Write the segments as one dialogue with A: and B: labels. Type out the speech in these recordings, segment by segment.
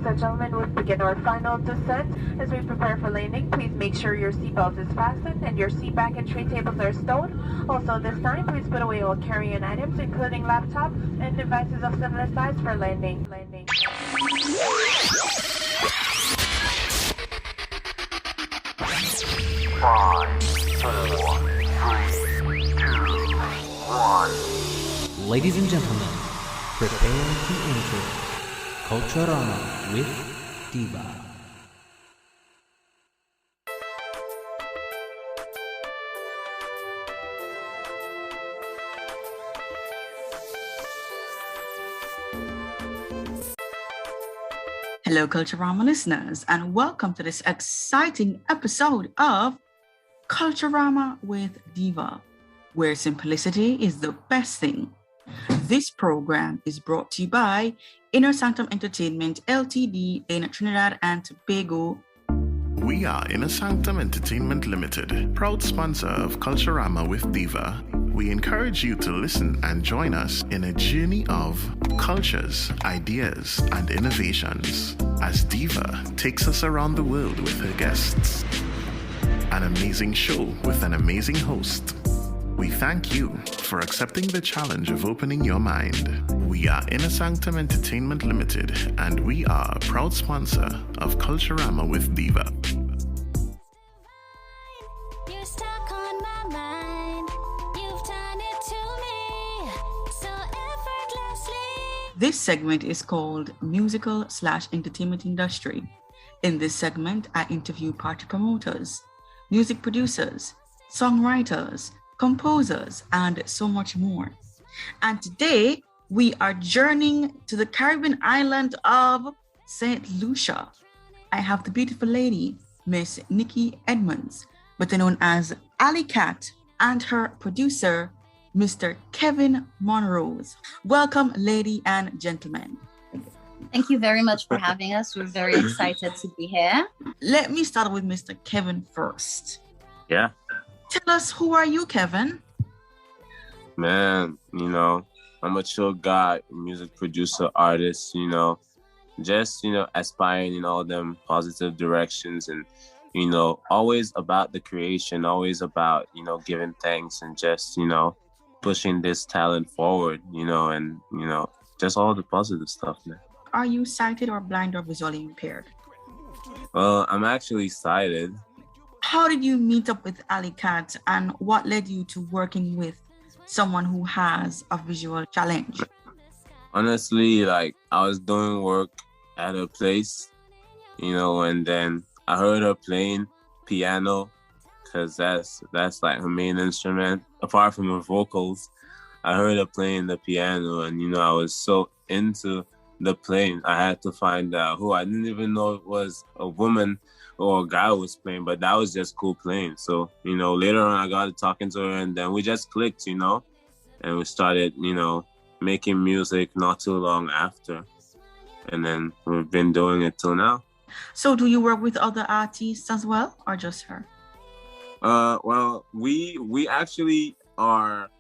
A: and gentlemen, we'll begin our final descent. As we prepare for landing, please make sure your seatbelt is fastened and your seat back and tray tables are stowed. Also this time, please put away all carry-on items, including laptops and devices of similar size for landing.
B: Five, four, three, two, one.
C: Ladies and gentlemen, prepare to enter Kulcharama with Diva.
D: Hello, Kulcharama listeners, and welcome to this exciting episode of Kulcharama with Diva, where simplicity is the best thing. This program is brought to you by Inner Sanctum Entertainment Ltd. in Trinidad and Tobago.
E: We are Inner Sanctum Entertainment Limited, proud sponsor of Kulcharama with Diva. We encourage you to listen and join us in a journey of cultures, ideas, and innovations as Diva takes us around the world with her guests. An amazing show with an amazing host. We thank you for accepting the challenge of opening your mind. We are Inner Sanctum Entertainment Limited, and we are a proud sponsor of Kulcharama with Diva.
F: You're stuck on my mind. You've done it to me so effortlessly.
D: This segment is called Musical/Entertainment Industry. In this segment, I interview party promoters, music producers, songwriters, composers, and so much more. And today, we are journeying to the Caribbean island of St. Lucia. I have the beautiful lady, Miss Nikki Edmonds, better known as Alley Cat, and her producer, Mr. Kevin Monrose. Welcome, lady and gentlemen.
G: Thank you very much for having us. We're very excited to be here.
D: Let me start with Mr. Kevin first.
H: Yeah.
D: Tell us, who are you, Kevin?
H: Man, I'm a chill guy, music producer, artist, just, aspiring in all them positive directions and, always about the creation, always about, giving thanks and just, pushing this talent forward, and, just all the positive stuff, man.
D: Are you sighted or blind or visually impaired?
H: Well, I'm actually sighted.
D: How did you meet up with Alley Cat, and what led you to working with someone who has a visual challenge?
H: Honestly, I was doing work at a place, and then I heard her playing piano, because that's her main instrument. Apart from her vocals, I heard her playing the piano, and I was so into the playing. I had to find out who. I didn't even know it was a woman or a guy was playing, but that was just cool playing. So, later on I got to talking to her, and then we just clicked, and we started, making music not too long after. And then we've been doing it till now.
D: So do you work with other artists as well, or just her?
H: Well, we actually are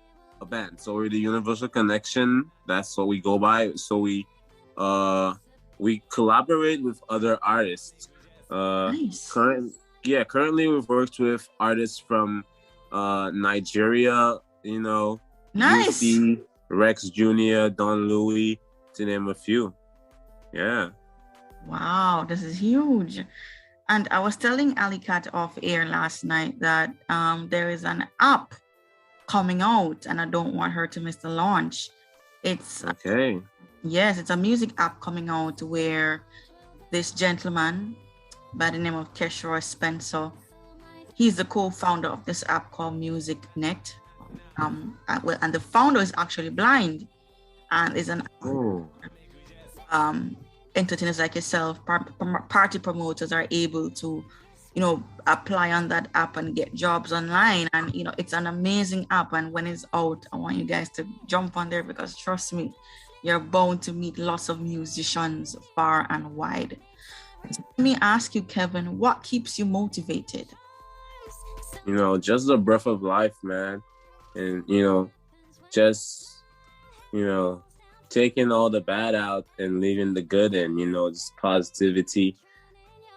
H: a band. So we're the Universal Connection. That's what we go by. So we collaborate with other artists.
D: Nice.
H: Currently we've worked with artists from Nigeria,
D: Nice.
H: UC, Rex Jr., Don Louis, to name a few. Yeah.
D: Wow, this is huge. And I was telling Alley Cat off air last night that there is an app coming out, and I don't want her to miss the launch. It's
H: okay.
D: Yes, it's a music app coming out where this gentleman by the name of Keshroy Spencer, he's the co-founder of this app called MusicNet. And the founder is actually blind, and is an entertainers like yourself, party promoters are able to, apply on that app and get jobs online. And, it's an amazing app. And when it's out, I want you guys to jump on there, because trust me, you're bound to meet lots of musicians far and wide. So let me ask you, Kevin, what keeps you motivated?
H: Just the breath of life, man. And, just, taking all the bad out and leaving the good in, just positivity.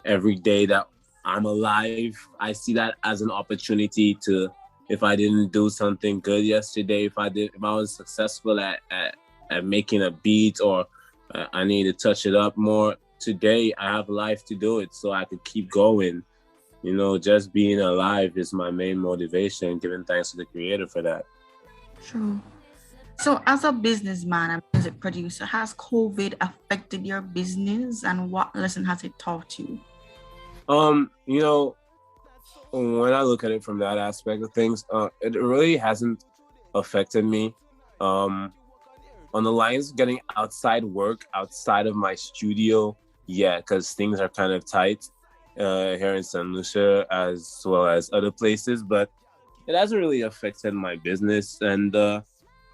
H: Every day that I'm alive, I see that as an opportunity to, if I didn't do something good yesterday, if I was successful at making a beat, or I need to touch it up more, today I have life to do it so I could keep going. Just being alive is my main motivation, giving thanks to the creator for that.
D: True. So as a businessman and music producer, has COVID affected your business, and what lesson has it taught you?
H: When I look at it from that aspect of things, it really hasn't affected me. On the lines getting outside work, outside of my studio, yeah, because things are kind of tight here in St. Lucia as well as other places, but it hasn't really affected my business. And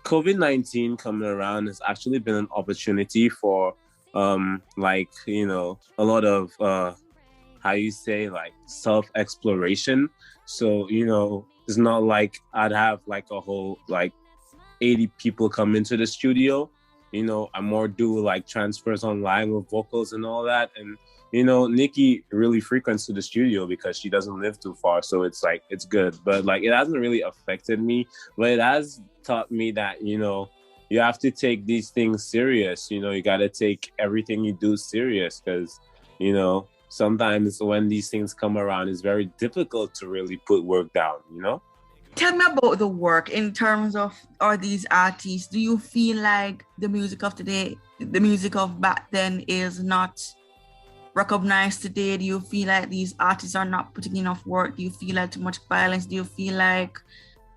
H: COVID-19 coming around has actually been an opportunity for a lot of self-exploration. So, it's not like I'd have like a whole 80 people come into the studio. I more do like transfers online with vocals and all that. And Nikki really frequents to the studio because she doesn't live too far, so it's good. But it hasn't really affected me, but it has taught me that you have to take these things serious. You got to take everything you do serious, because sometimes when these things come around, it's very difficult to really put work down.
D: Tell me about the work in terms of, are these artists, do you feel like the music of today, the music of back then is not recognized today? Do you feel like these artists are not putting enough work? Do you feel like too much violence? Do you feel like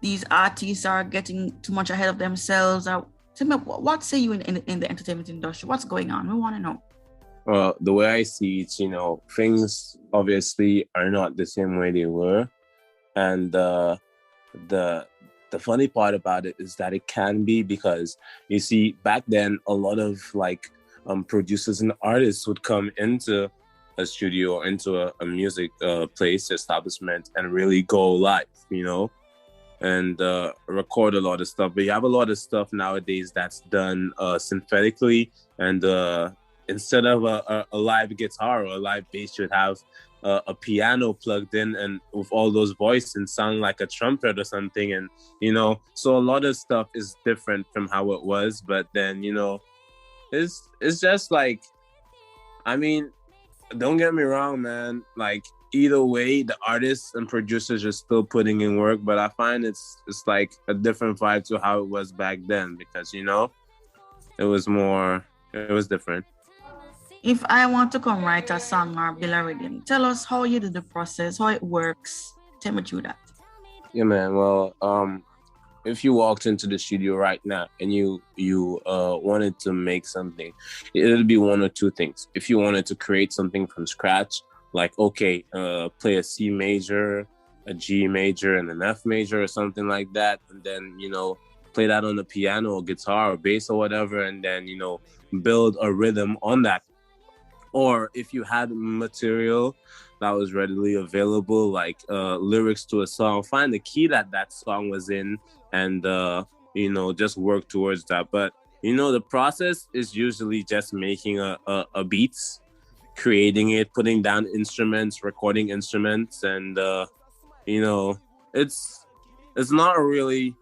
D: these artists are getting too much ahead of themselves? Tell me, what say you in the entertainment industry? What's going on? We want to know.
H: Well, the way I see it, things obviously are not the same way they were. And the funny part about it is that it can be, because you see, back then a lot of producers and artists would come into a studio or into a music place establishment and really go live, and record a lot of stuff. But you have a lot of stuff nowadays that's done synthetically, and instead of a live guitar or a live bass, you'd have a piano plugged in, and with all those voices sound like a trumpet or something. And so a lot of stuff is different from how it was. But then it's just don't get me wrong, man, either way, the artists and producers are still putting in work, but I find it's like a different vibe to how it was back then, because it was different.
D: If I want to come write a song or build a rhythm, tell us how you do the process, how it works. Tell me through that.
H: Yeah, man. Well, if you walked into the studio right now and you wanted to make something, it'll be one or two things. If you wanted to create something from scratch, play a C major, a G major, and an F major or something like that, and then play that on the piano or guitar or bass or whatever, and then build a rhythm on that. Or if you had material that was readily available, lyrics to a song, find the key that song was in, and just work towards that. But the process is usually just making a beats, creating it, putting down instruments, recording instruments, and it's not really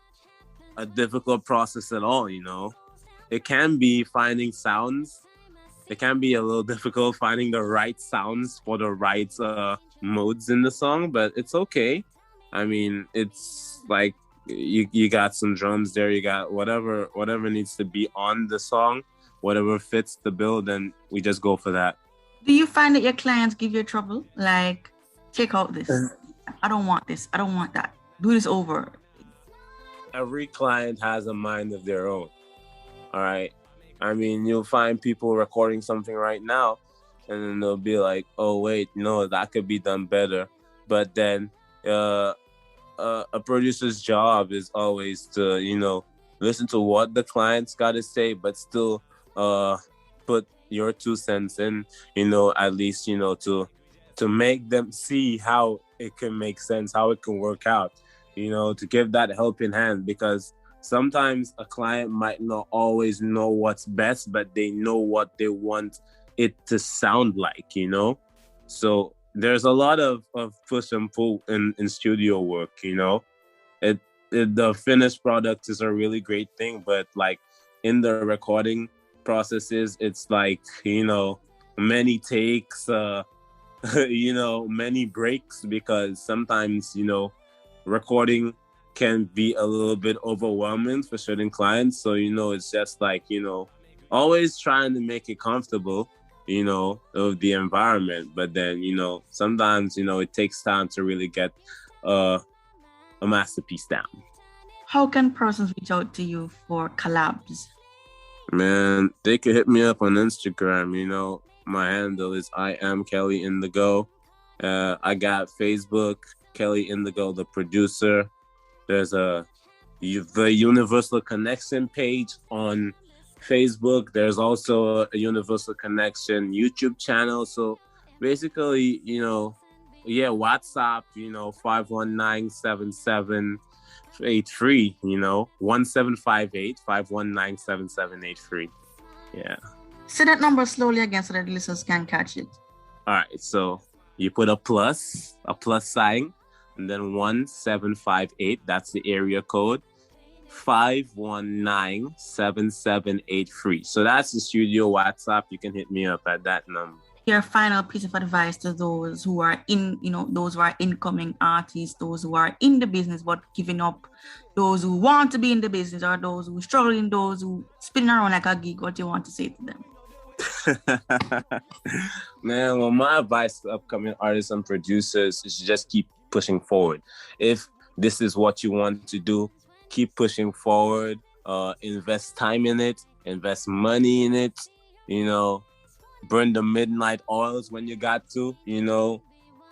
H: a difficult process at all. It can be finding sounds. It can be a little difficult finding the right sounds for the right modes in the song, but it's okay. It's you got some drums there, you got whatever needs to be on the song, whatever fits the bill, then we just go for that.
D: Do you find that your clients give you trouble? Take out this. I don't want this. I don't want that. Do this over.
H: Every client has a mind of their own. All right. You'll find people recording something right now, and then they'll be like, oh, wait, no, that could be done better. But then a producer's job is always to, listen to what the client's got to say, but still put your 2 cents in, at least, to make them see how it can make sense, how it can work out, to give that helping hand. Because sometimes a client might not always know what's best, but they know what they want it to sound like, you know? So there's a lot of push and pull in studio work, you know? The finished product is a really great thing, but like in the recording processes, it's like, you know, many takes, you know, many breaks, because sometimes, you know, recording can be a little bit overwhelming for certain clients. So, you know, it's just like, you know, always trying to make it comfortable, you know, of the environment. But then, you know, sometimes, you know, it takes time to really get a masterpiece down.
D: How can persons reach out to you for collabs?
H: Man, they could hit me up on Instagram, you know. My handle is I am Kelly Indigo. I got Facebook, Kelly Indigo, the producer. There's the Universal Connection page on Facebook. There's also a Universal Connection YouTube channel. So basically, you know, yeah, WhatsApp, you know, 519-7783, you know, 1758-519-7783. Yeah.
D: Say that number slowly again so that the listeners can catch it.
H: All right, so you put a plus sign, and then 1758, that's the area code, 519-7783. So that's the studio WhatsApp. You can hit me up at that number.
D: Your final piece of advice to those who are in, you know, those who are incoming artists, those who are in the business but giving up, those who want to be in the business, or those who struggling, those who spinning around like a gig, what do you want to say to them?
H: Man, well, my advice to upcoming artists and producers is just keep pushing forward. If this is what you want to do, keep pushing forward. Invest time in it, invest money in it, you know, burn the midnight oils when you got to, you know,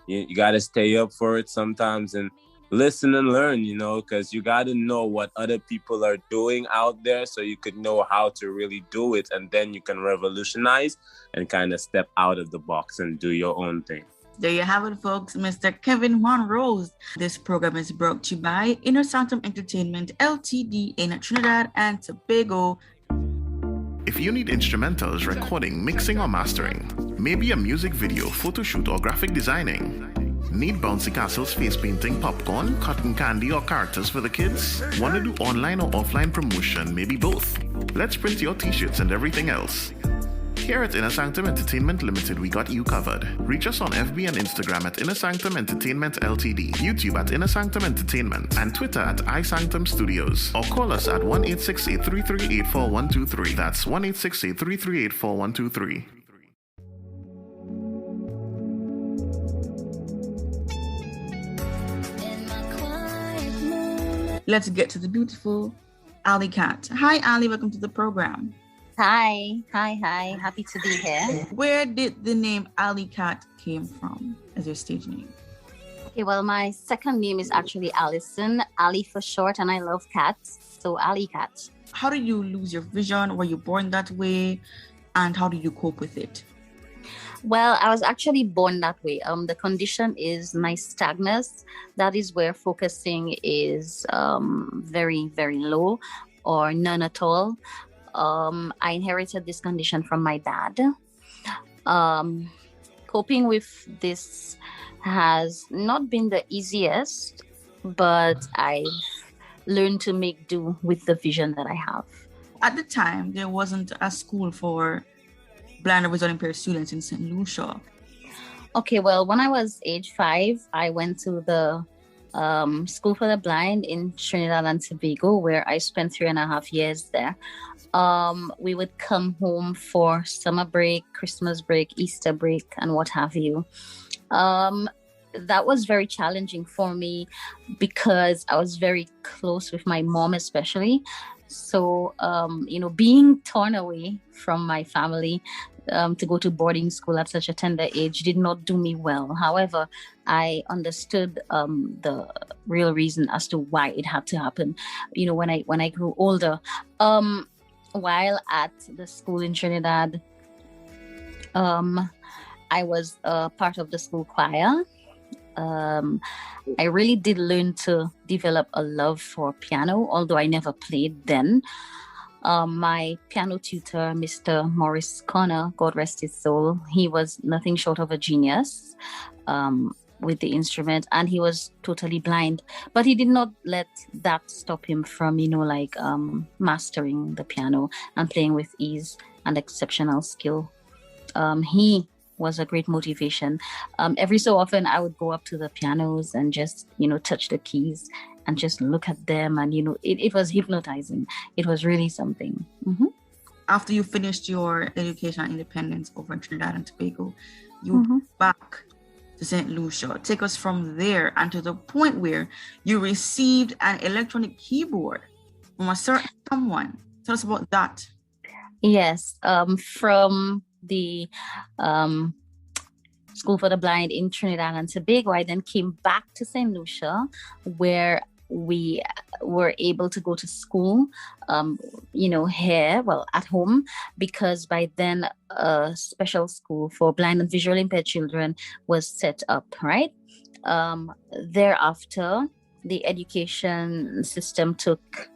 H: you got to stay up for it sometimes and listen and learn, you know, because you got to know what other people are doing out there so you could know how to really do it, and then you can revolutionize and kind of step out of the box and do your own thing.
D: There you have it, folks. Mr. Kevin Monrose. This program is brought to you by Inner Sanctum Entertainment Ltd. in Trinidad and Tobago.
E: If you need instrumentals, recording, mixing, or mastering, maybe a music video, photo shoot, or graphic designing, need bouncy castles, face painting, popcorn, cotton candy, or characters for the kids? Want to do online or offline promotion? Maybe both. Let's print your t-shirts and everything else. Here at Inner Sanctum Entertainment Limited, we got you covered. Reach us on FB and Instagram at Inner Sanctum Entertainment Ltd, YouTube at Inner Sanctum Entertainment, and Twitter at iSanctum Studios. Or call us at 1-868-338-4123. That's 1-868-338-4123.
D: Let's get to the beautiful Ali Cat. Hi, Ali. Welcome to the program.
G: Hi. Happy to be here.
D: Where did the name Ali Cat came from as your stage name?
G: Okay, well, my second name is actually Allison. Ali for short, and I love cats, so Ali Cat.
D: How did you lose your vision? Were you born that way? And how did you cope with it?
G: Well, I was actually born that way. The condition is nystagmus. That is where focusing is very, very low or none at all. I inherited this condition from my dad. Coping with this has not been the easiest, but I've learned to make do with the vision that I have.
D: At the time, there wasn't a school for blind or visually impaired students in St. Lucia.
G: Okay, well, when I was age 5, I went to the School for the Blind in Trinidad and Tobago, where I spent 3.5 years there. We would come home for summer break, Christmas break, Easter break, and what have you. That was very challenging for me because I was very close with my mom, especially. So, being torn away from my family to go to boarding school at such a tender age did not do me well. However, I understood the real reason as to why it had to happen. When I grew older, while at the school in Trinidad, I was part of the school choir. I really did learn to develop a love for piano, although I never played then. My piano tutor, Mr. Morris Connor, God rest his soul, he was nothing short of a genius with the instrument, and he was totally blind. But he did not let that stop him from, mastering the piano and playing with ease and exceptional skill. He was a great motivation. Every so often, I would go up to the pianos and just, touch the keys and just look at them. And, it was hypnotizing. It was really something. Mm-hmm.
D: After you finished your education and independence over in Trinidad and Tobago, you went back to St. Lucia. Take us from there and to the point where you received an electronic keyboard from a certain someone. Tell us about that.
G: Yes, from the School for the Blind in Trinidad and Tobago, I then came back to St. Lucia, where we were able to go to school, here, at home, because by then a special school for blind and visually impaired children was set up, right? Thereafter, the education system took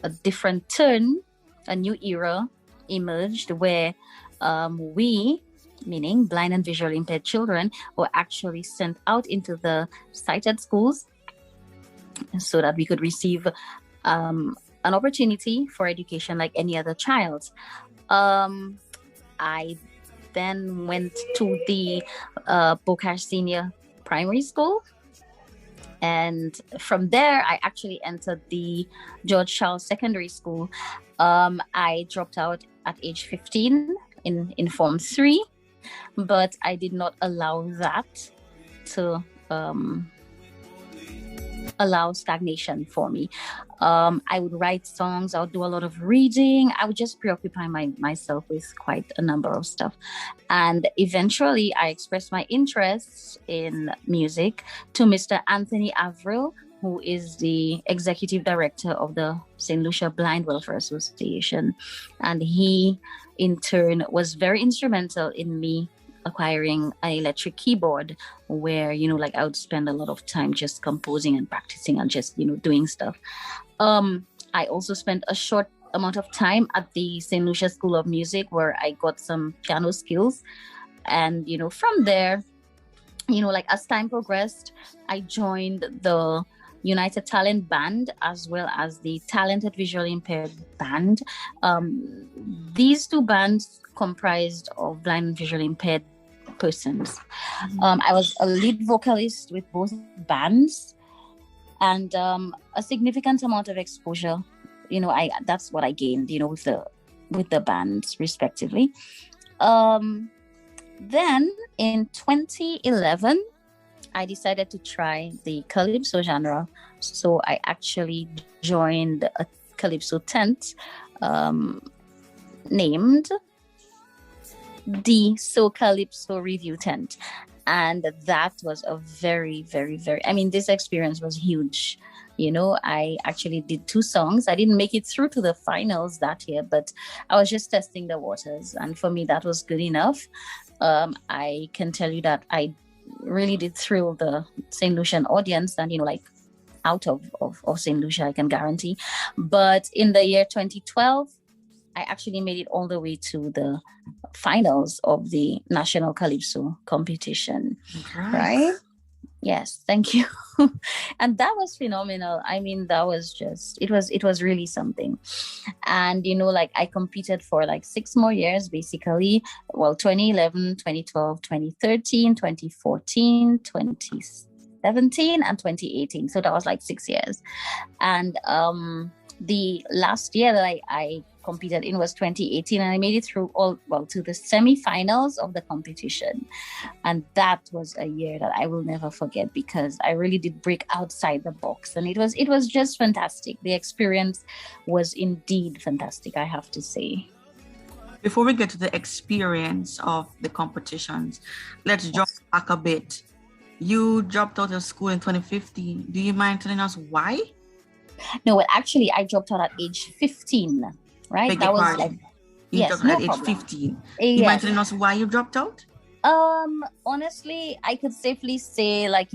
G: a different turn, a new era emerged where we, meaning blind and visually impaired children, were actually sent out into the sighted schools so that we could receive an opportunity for education like any other child. I then went to the Bocash Senior Primary School. And from there, I actually entered the George Charles Secondary School. I dropped out at age 15 in Form 3, but I did not allow that to allow stagnation for me. I would write songs, I would do a lot of reading, I would just preoccupy myself with quite a number of stuff. And eventually I expressed my interest in music to Mr. Anthony Avril, who is the executive director of the St. Lucia Blind Welfare Association. And he, in turn, was very instrumental in me acquiring an electric keyboard where, I would spend a lot of time just composing and practicing and just, doing stuff. I also spent a short amount of time at the St. Lucia School of Music where I got some piano skills. And, from there, as time progressed, I joined the United Talent Band as well as the Talented Visually Impaired Band. These two bands comprised of blind and visually impaired persons. I was a lead vocalist with both bands, and a significant amount of exposure. That's what I gained. With the bands respectively. Then in 2011, I decided to try the calypso genre. So I actually joined a calypso tent named the So Calypso Review Tent. And that was a very, very, very, this experience was huge. I actually did 2 songs. I didn't make it through to the finals that year, but I was just testing the waters. And for me, that was good enough. I can tell you that I really did thrill the St. Lucian audience and, out of St. Lucia, I can guarantee. But in the year 2012, I actually made it all the way to the finals of the National Calypso competition. Right? Yes, thank you. And that was phenomenal. That was just, it was really something. And, I competed for 6 more years, basically. Well, 2011, 2012, 2013, 2014, 2017, and 2018. So that was 6 years. And the last year that I competed in was 2018, and I made it through to the semi-finals of the competition. And that was a year that I will never forget because I really did break outside the box, and it was just fantastic. The experience was indeed fantastic, I have to say.
D: Before we get to the experience of the competitions, let's jump back a bit. You dropped out of school in 2015. Do you mind telling us why?
G: No, well, actually, I dropped out at age 15, right?
D: That was
G: yes,
D: dropped
G: no
D: at age
G: problem.
D: 15. You mind telling us why you dropped out?
G: Honestly, I could safely say, like,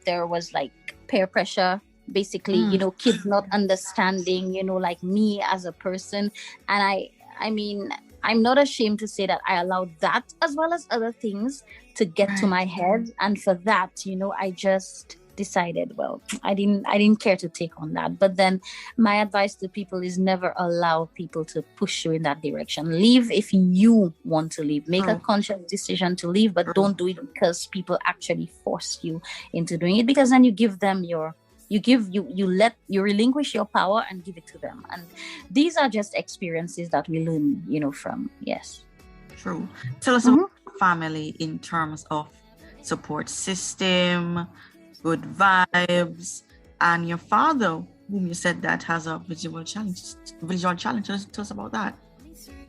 G: there was like peer pressure, basically, kids not understanding, like me as a person. And I mean, I'm not ashamed to say that I allowed that as well as other things to get to my head. And for that, I just decided, well, I didn't care to take on that. But then my advice to people is never allow people to push you in that direction. Leave if you want to leave. Make a conscious decision to leave, but don't do it because people actually force you into doing it, because then you give them you relinquish your power and give it to them. And these are just experiences that we learn, from. Yes.
D: True. Tell us about family in terms of support system, good vibes, and your father, whom you said that has a visual challenge. Tell us about that.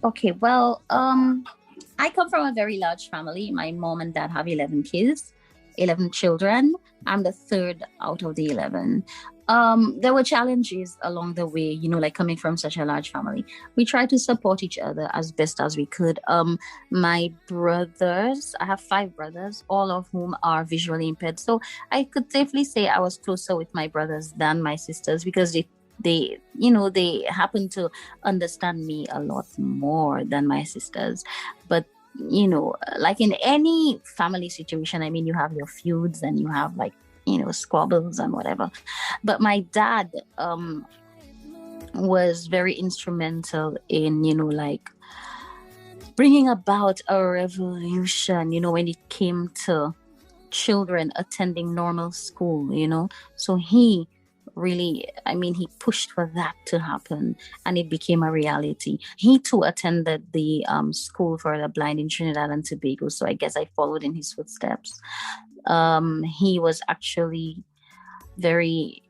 G: Okay, well, I come from a very large family. My mom and dad have 11 kids, 11 children. I'm the third out of the 11. There were challenges along the way, like coming from such a large family. We tried to support each other as best as we could. My brothers, I have 5 brothers, all of whom are visually impaired. So I could safely say I was closer with my brothers than my sisters, because they happen to understand me a lot more than my sisters. But like in any family situation, I mean, you have your feuds and you have like, squabbles and whatever. But my dad was very instrumental in, like bringing about a revolution, when it came to children attending normal school, So he really, he pushed for that to happen, and it became a reality. He too attended the school for the blind in Trinidad and Tobago, so I guess I followed in his footsteps. He was actually very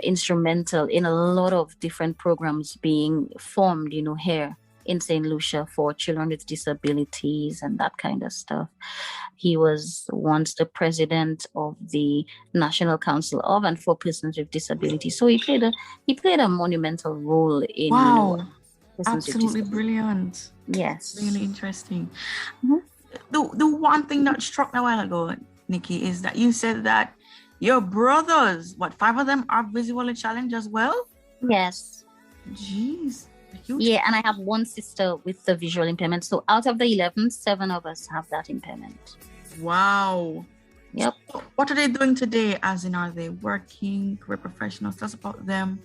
G: instrumental in a lot of different programs being formed, here in St. Lucia for children with disabilities and that kind of stuff. He was once the president of the National Council of and for Persons with Disabilities. So he played a monumental role in
D: absolutely brilliant.
G: Yes,
D: really interesting. The one thing that struck me a while ago, Nikki, is that you said that your brothers, 5 of them are visually challenged as well?
G: Yes.
D: Jeez.
G: Yeah, and I have one sister with the visual impairment. So out of the 11, 7 of us have that impairment.
D: Wow.
G: Yep.
D: So what are they doing today? As in, are they working, career professionals? Tell us about them.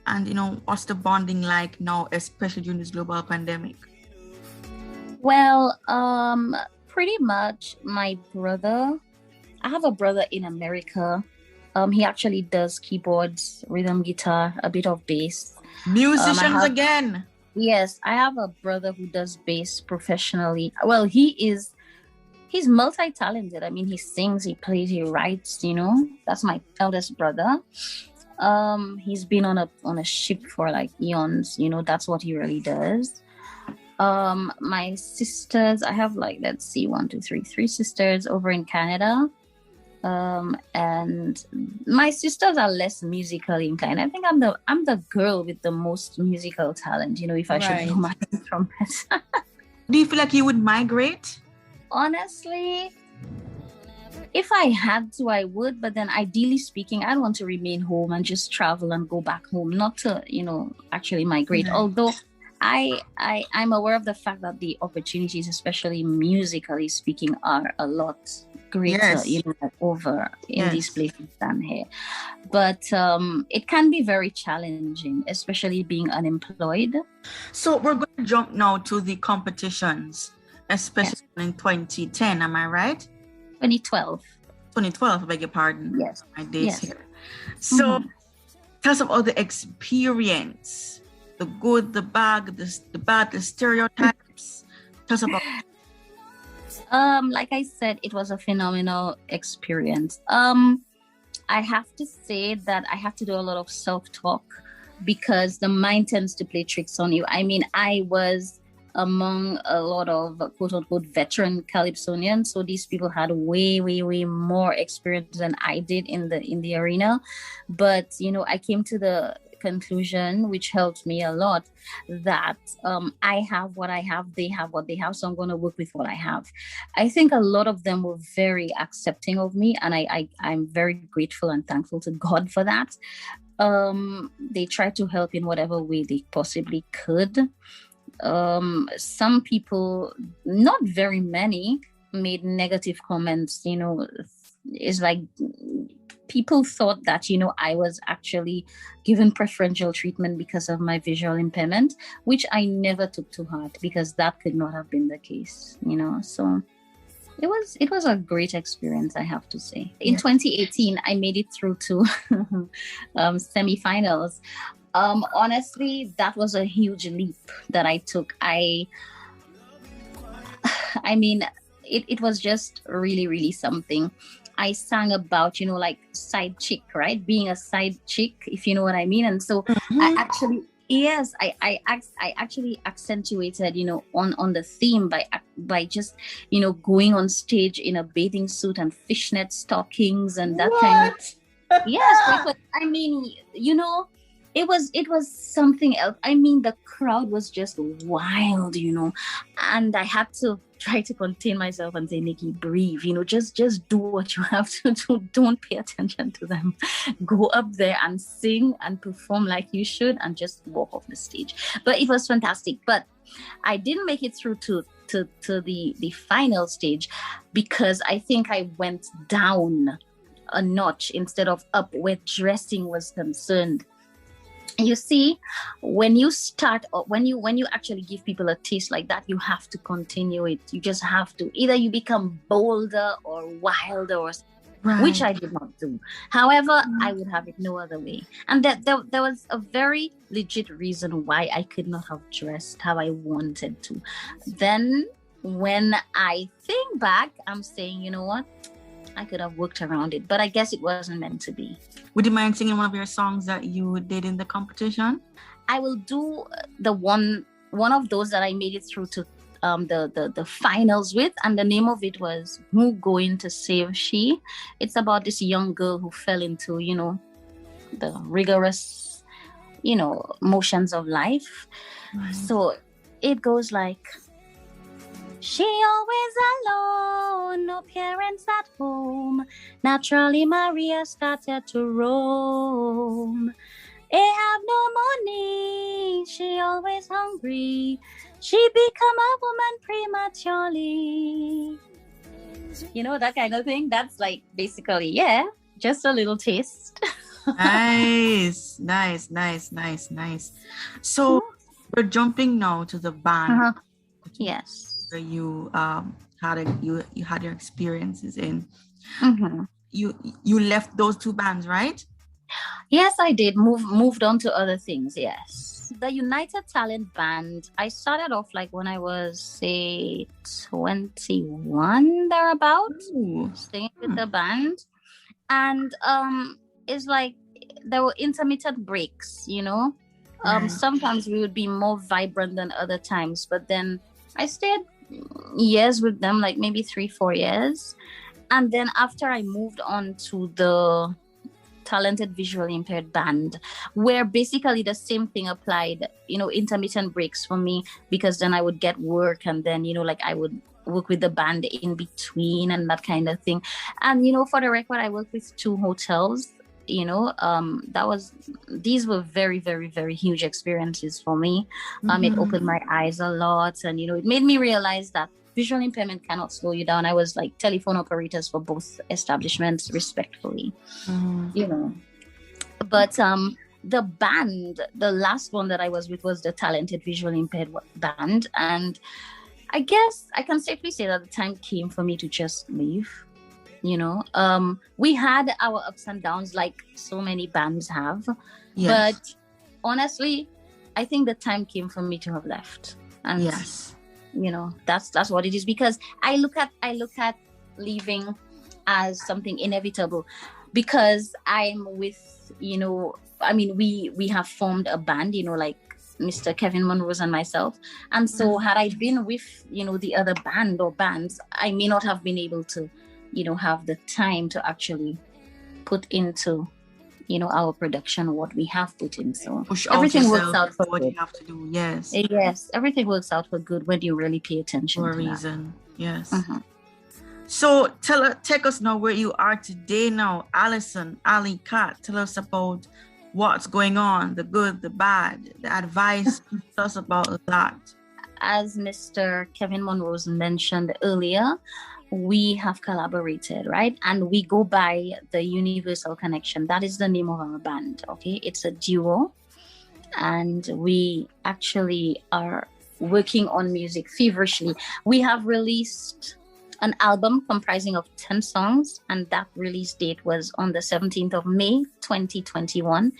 D: And, what's the bonding like now, especially during this global pandemic?
G: Well, pretty much my brother, I have a brother in America. He actually does keyboards, rhythm guitar, a bit of bass.
D: Musicians again.
G: Yes, I have a brother who does bass professionally. Well, he's multi-talented. I mean, he sings, he plays, he writes, That's my eldest brother. He's been on a ship for like eons, That's what he really does. My sisters, I have like, let's see, 3 sisters over in Canada. And my sisters are less musically inclined. I think I'm the girl with the most musical talent, if I should know my trumpet.
D: Do you feel like you would migrate?
G: Honestly, if I had to, I would. But then ideally speaking, I'd want to remain home and just travel and go back home, not to, actually migrate. Although I'm aware of the fact that the opportunities, especially musically speaking, are a lot greater, over in these places than here. But it can be very challenging, especially being unemployed.
D: So we're going to jump now to the competitions, especially in 2010. Am I right?
G: 2012.
D: 2012, I beg your pardon.
G: Yes.
D: My dates here. So tell us about the experience. The good, the bad, the bad, the stereotypes. Tell us about.
G: Like I said, it was a phenomenal experience. I have to say that I have to do a lot of self-talk because the mind tends to play tricks on you. I mean, I was among a lot of quote-unquote veteran calypsonians, so these people had way more experience than I did in the arena. But I came to the conclusion, which helped me a lot, that I have what I have, they have what they have, so I'm going to work with what I have. I think a lot of them were very accepting of me, and I'm very grateful and thankful to God for that. They tried to help in whatever way they possibly could. Some people, not very many, made negative comments. It's like people thought that I was actually given preferential treatment because of my visual impairment, which I never took to heart, because that could not have been the case. So it was a great experience, I have to say. In 2018, I made it through to semifinals. Honestly, that was a huge leap that I took. I mean, it was just really, really something. I sang about, like side chick, right? Being a side chick, if you know what I mean. And so I actually, yes, I actually accentuated, on the theme by just, going on stage in a bathing suit and fishnet stockings and that kind of. Yes, but I mean, it was something else. I mean, the crowd was just wild, and I had to try to contain myself and say, Nikki, breathe, just do what you have to do. Don't pay attention to them. Go up there and sing and perform like you should, and just walk off the stage. But it was fantastic. But I didn't make it through to the final stage, because I think I went down a notch instead of up where dressing was concerned. You see, when you start, when you actually give people a taste like that, you have to continue it. You just have to. Either you become bolder or wilder, which I did not do. However, I would have it no other way. And there was a very legit reason why I could not have dressed how I wanted to. Then, when I think back, I'm saying, you know what? I could have worked around it, but I guess it wasn't meant to be.
D: Would you mind singing one of your songs that you did in the competition?
G: I will do the one of those that I made it through to the finals with, and the name of it was "Who Going to Save She." It's about this young girl who fell into, the rigorous, motions of life. Right. So it goes like, she always alone, no parents at home. Naturally, Maria started to roam. They have no money, she always hungry. She become a woman prematurely. That kind of thing. That's like basically, just a little taste.
D: Nice. So we're jumping now to the band.
G: Yes.
D: Where you had your experiences in. You left those two bands, right?
G: Yes, I did. Moved on to other things. Yes, the United Talent Band. I started off like when I was, say, 21 thereabouts, staying with the band, and it's like there were intermittent breaks. Sometimes we would be more vibrant than other times, but then I stayed years with them, like maybe 3-4 years. And then after I moved on to the Talented Visually Impaired Band, where basically the same thing applied, intermittent breaks for me, because then I would get work, and then, like I would work with the band in between and that kind of thing. And, for the record, I worked with 2 hotels. These were very, very, very huge experiences for me. It opened my eyes a lot, and it made me realize that visual impairment cannot slow you down. I was like telephone operators for both establishments, respectfully. But the band, the last one that I was with, was the Talented Visually Impaired Band, and I guess I can safely say that the time came for me to just leave. We had our ups and downs like so many bands have. Yes. But honestly, I think the time came for me to have left. And that's what it is, because I look at leaving as something inevitable, because I'm with, we have formed a band, like Mr. Kevin Monrose and myself. And so had I been with, the other band or bands, I may not have been able to have the time to actually put into our production, what we have put in. So
D: Push out
G: everything works
D: yourself
G: out for
D: what
G: good.
D: you have to do. Yes.
G: Yes, everything works out for good when you really pay attention
D: For a
G: to that.
D: reason. Yes.
G: Mhm.
D: So take us now where you are today now. Alison, Ali, Kat, tell us about what's going on, the good, the bad, the advice. Tell us about that.
G: As Mr. Kevin Monrose mentioned earlier, we have collaborated, right? And we go by the Universal Connection. That is the name of our band, okay? It's a duo. And we actually are working on music feverishly. We have released an album comprising of 10 songs, and that release date was on the 17th of May, 2021.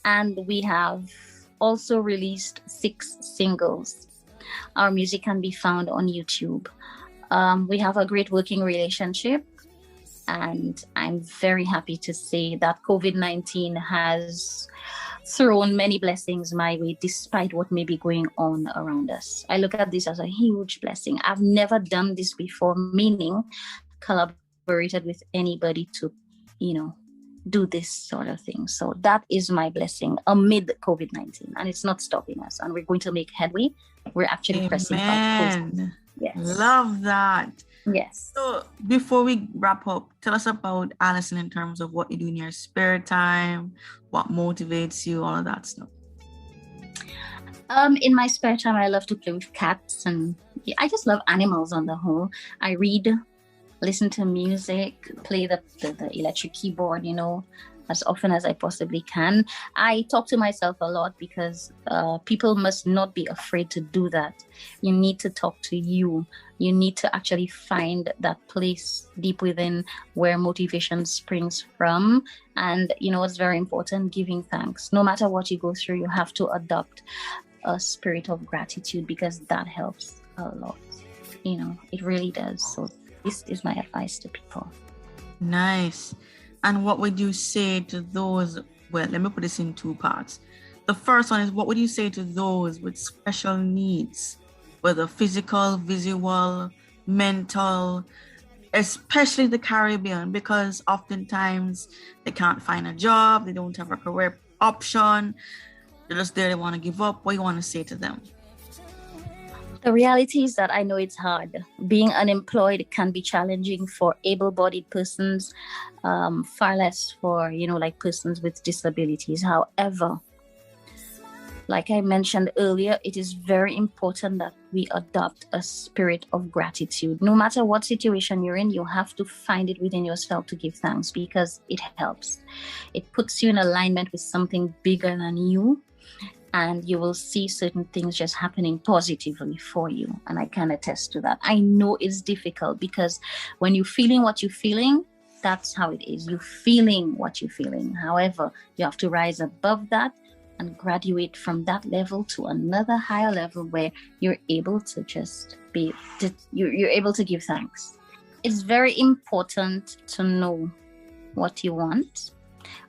G: And we have also released 6 singles. Our music can be found on YouTube. We have a great working relationship, and I'm very happy to say that COVID-19 has thrown many blessings my way despite what may be going on around us. I look at this as a huge blessing. I've never done this before, meaning collaborated with anybody to, do this sort of thing. So that is my blessing amid COVID-19, and it's not stopping us, and we're going to make headway. We're actually pressing
D: Amen.
G: Yes.
D: Love that.
G: Yes.
D: So before we wrap up, tell us about Alison in terms of what you do in your spare time, what motivates you, all of that stuff.
G: In my spare time, I love to play with cats, and I just love animals on the whole. I read, listen to music, play the electric keyboard, as often as I possibly can. I talk to myself a lot because people must not be afraid to do that. You need to talk to you. You need to actually find that place deep within where motivation springs from. And, it's very important, giving thanks. No matter what you go through, you have to adopt a spirit of gratitude, because that helps a lot. It really does. So this is my advice to people.
D: Nice. And what would you say to those, well, let me put this in 2 parts. The first one is, what would you say to those with special needs, whether physical, visual, mental, especially the Caribbean, because oftentimes they can't find a job, they don't have a career option, they're just there, they want to give up. What do you want to say to them?
G: The reality is that I know it's hard. Being unemployed can be challenging for able-bodied persons, far less for, persons with disabilities. However, like I mentioned earlier, it is very important that we adopt a spirit of gratitude. No matter what situation you're in, you have to find it within yourself to give thanks, because it helps. It puts you in alignment with something bigger than you, and you will see certain things just happening positively for you. And I can attest to that. I know it's difficult, because when you're feeling what you're feeling, that's how it is. You're feeling what you're feeling. However, you have to rise above that and graduate from that level to another higher level where you're able to you're able to give thanks. It's very important to know what you want.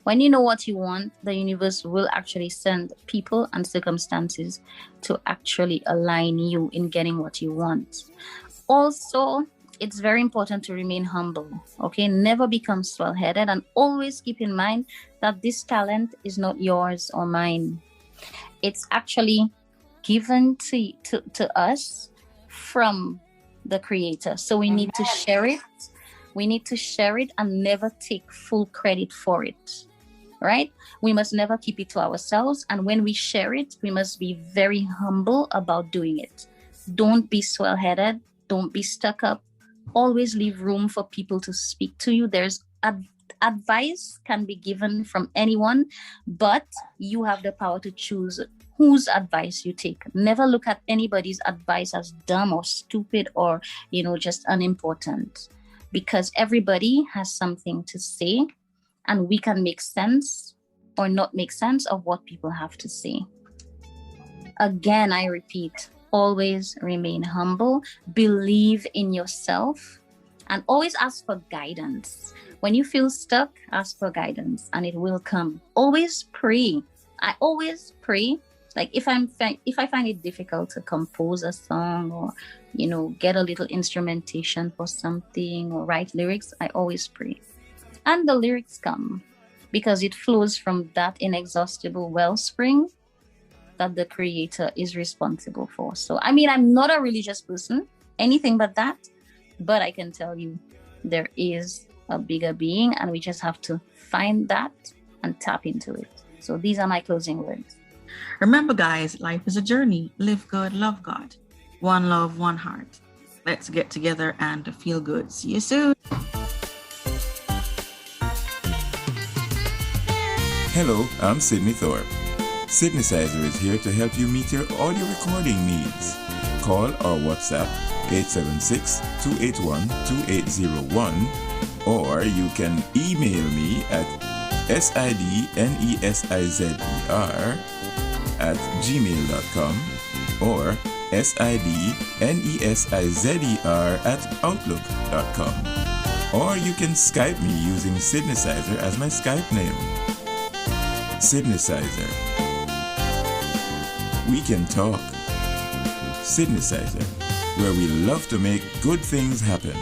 G: When you know what you want, the universe will actually send people and circumstances to actually align you in getting what you want. Also, it's very important to remain humble, okay? Never become swell-headed, and always keep in mind that this talent is not yours or mine. It's actually given to us from the Creator. So we need to share it. We need to share it and never take full credit for it, right? We must never keep it to ourselves. And when we share it, we must be very humble about doing it. Don't be swell-headed. Don't be stuck up. Always leave room for people to speak to you. There's advice can be given from anyone, but you have the power to choose whose advice you take. Never look at anybody's advice as dumb or stupid or, just unimportant, because everybody has something to say, and we can make sense or not make sense of what people have to say. Again, I repeat, always remain humble, believe in yourself, and always ask for guidance. When you feel stuck, ask for guidance and it will come. Always pray. I always pray. Like if I find it difficult to compose a song or, get a little instrumentation for something or write lyrics, I always pray. And the lyrics come. because it flows from that inexhaustible wellspring that the Creator is responsible for. So, I mean, I'm not a religious person, anything but that, but I can tell you there is a bigger being, and we just have to find that and tap into it. So these are my closing words.
D: Remember, guys, life is a journey. Live good, love God. One love, one heart. Let's get together and feel good. See you soon.
I: Hello, I'm Sydney Thorpe. Sydneysizer is here to help you meet your audio recording needs. Call or WhatsApp 876-281-2801, or you can email me at sidnesizer@gmail.com or sidnesizer@outlook.com. Or you can Skype me using Sydneysizer as my Skype name. Sydneysizer. We can talk. Sydneysizer, where we love to make good things happen.